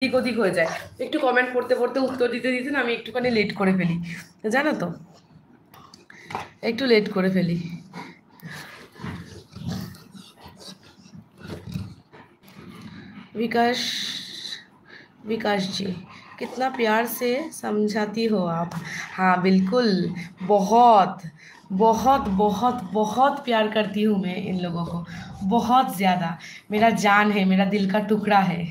দিক ওদিক হয়ে যায়, একটু কমেন্ট পড়তে পড়তে উত্তর দিতে দিতে না আমি একটুখানি লেট করে ফেলি, জানো তো, একটু লেট করে ফেলি। विकास विकास जी, कितना प्यार से समझाती हो आप। हाँ बिल्कुल, बहुत बहुत बहुत बहुत प्यार करती हूँ मैं इन लोगों को, बहुत ज़्यादा। मेरा जान है, मेरा दिल का टुकड़ा है।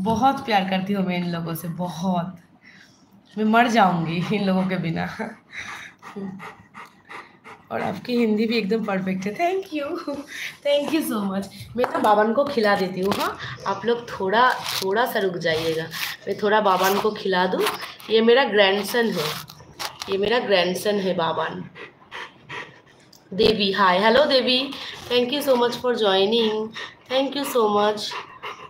बहुत प्यार करती हूँ मैं इन लोगों से, बहुत। मैं मर जाऊँगी इन लोगों के बिना। और आपकी हिंदी भी एकदम परफेक्ट है, थैंक यू सो मच। मैं ना बाबन को खिला देती हूँ। हाँ, आप लोग थोड़ा थोड़ा सा रुक जाइएगा, मैं थोड़ा बाबन को खिला दूँ। ये मेरा ग्रैंडसन है, ये मेरा ग्रैंडसन है Baban. Devi, hi, hello Devi, thank you so much for joining, thank you so much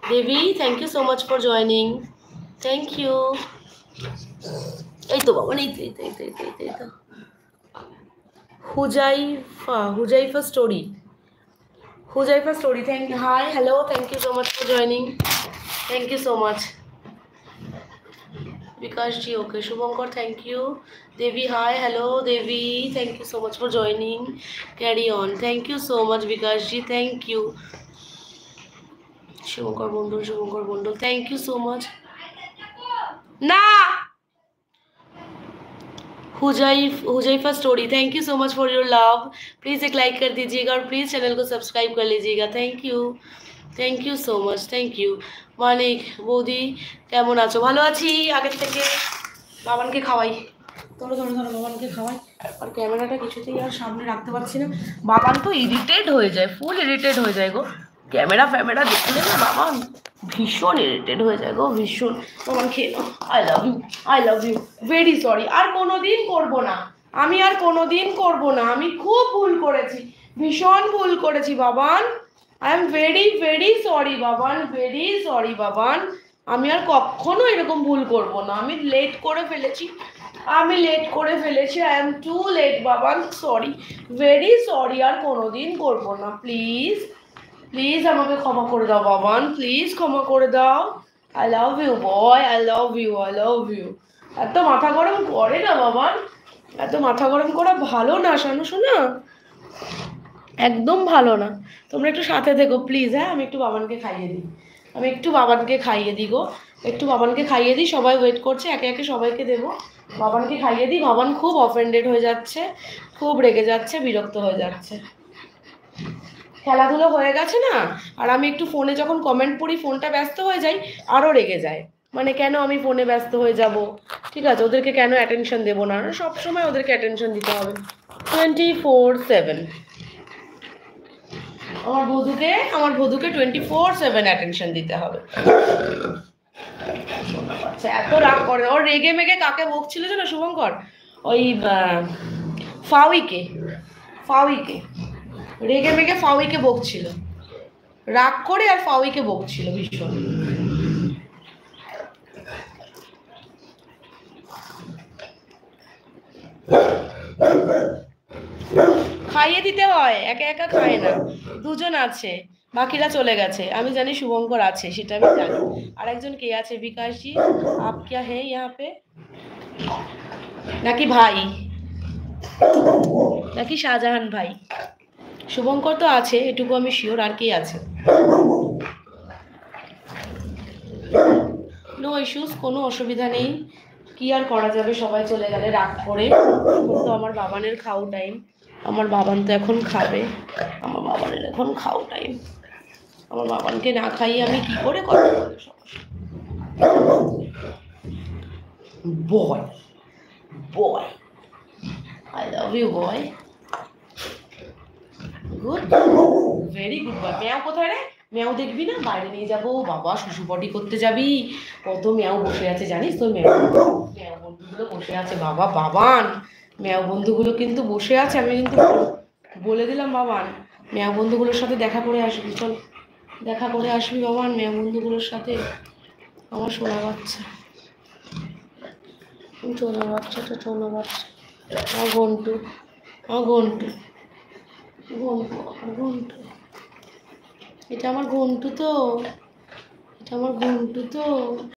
Devi, thank you so much for joining, thank you. এই তো বাবা, এই তো Huzaifa story, Huzaifa story, thank you, hi, hello, thank you so much for joining, thank you so much. Vikas ji okay, Shubhankar thank you, Devi hi, hello Devi, thank you so much for joining, carry on, thank you so much Vikas ji, thank you. Shubhankar Mandal thank you so much. ना Huzaifa story, thank you so much for your love, please एक like कर दीजिएगा और please channel को subscribe कर लीजिएगा, thank you so much, thank you. Manik বৌদি কেমন আছো? ভালো আছি আগের থেকে। বাবানকে খাওয়াই, ধরো ধরো ধরো, বাবানকে খাওয়াই। আর ক্যামেরাটা কিছুতেই আর সামনে রাখতে পারছি না, বাবান তো ইরিটেট হয়ে যায়, ফুল ইরিটেট হয়ে যায় গো, ক্যামেরা ফ্যামেরা দেখলে না বাবান ভীষণ ইরিটেট হয়ে যায় গো, ভীষণ। বাবান খেয়ে নাও, I love you, very sorry, আর কোনোদিন করবো না, আমি আর কোনোদিন করবো না, আমি খুব ভুল করেছি, ভীষণ ভুল করেছি Baban, I am very very sorry Baban, very sorry Baban, আমি আর কখনো এরকম ভুল করব না, আমি লেট করে ফেলেছি, I am too late Baban, sorry, very sorry, আর কোনোদিন করব না, প্লিজ প্লিজ আমাকে ক্ষমা করে দাও বাবান, প্লিজ ক্ষমা করে দাও, I love you boy, I love you. এত মাথা গরম করে না বাবান, এত মাথা গরম করা ভালো না শানু শোনা, একদম ভালো না। তোমরা একটু সাথে থেকো প্লিজ, হ্যাঁ, আমি একটু বাবানকে খাইয়ে দিই, গো, একটু বাবানকে খাইয়ে দিই, সবাই ওয়েট করছে, একে একে সবাইকে দেবো, বাবানকে খাইয়ে দিই। বাবান খুব অফেন্ডেড হয়ে যাচ্ছে, খুব রেগে যাচ্ছে, বিরক্ত হয়ে যাচ্ছে, খেলাধুলো হয়ে গেছে না, আর আমি একটু ফোনে যখন কমেন্ট পড়ি ফোনটা ব্যস্ত হয়ে যাই, আরও রেগে যায়, মানে কেন আমি ফোনে ব্যস্ত হয়ে যাব, ঠিক আছে, ওদেরকে কেন অ্যাটেনশন দেবো না, সবসময় ওদেরকে অ্যাটেনশন দিতে হবে 24/7। আমার বধূকে 24/7 অ্যাটেনশন দিতে হবে। আচ্ছা, এত রাগ করে, ওর রেগে মেগে কাকে বকছিল জানো শুভঙ্কর? ওই ফাউইকে, রেগে মেগে ফাউইকে বকছিল, রাগ করে আর ফাউইকে বকছিল ভীষণ। খাইয়ে দিতে হয়, একা একা খায় না, দুজন আছে, বাকিরা চলে গেছে, আমি জানি শুভঙ্কর আছে, সেটা আমি জানি। আর একজন কে আছে? বিকাশজি, আপ क्या है यहाँ पे? নাকি ভাই, নাকি শাহজাহান ভাই? শুভঙ্কর তো আছে, এটুকু আমি শিওর, আর কে আছে? নো ইস্যুস, কোনো অসুবিধা নেই, কি আর করা যাবে, সবাই চলে গেলে রাগ করে। তো আমার বাবানের খাও টাইম, আমার বাবান তো এখন খাবে, আমার বাবানের এখন খাও টাইম, আমার বাবানকে না খাইয়ে আমি কি করে কথা বলবো? Boy boy, I love you boy, good, very good boy. Meow কোথায় রে? মেয়াও দেখবি না? বাইরে নিয়ে যাবো, বাবা শ্বশুরবাড়ি করতে যাবি, কত মেয়াও বসে আছে জানিস তো, মেয়াও বন্ধুগুলো বসে আছে, বাবা বাবান, মেয়াও বন্ধুগুলো কিন্তু বসে আছে, আমি কিন্তু বলে দিলাম বাবান, মেয়াও বন্ধুগুলোর সাথে দেখা করে আসবি, চল দেখা করে আসবি বাবান, মেয়াও বন্ধুগুলোর সাথে, আমার সোনা বাচ্চা, সোনা বাচ্চাটা, সোনা বাচ্চা, আমার ঘন্টু, আমার ঘন্টু, ঘন্টু, ঘন্টু, এটা আমার ঘন্টু তো, এটা আমার ঘুমটু তো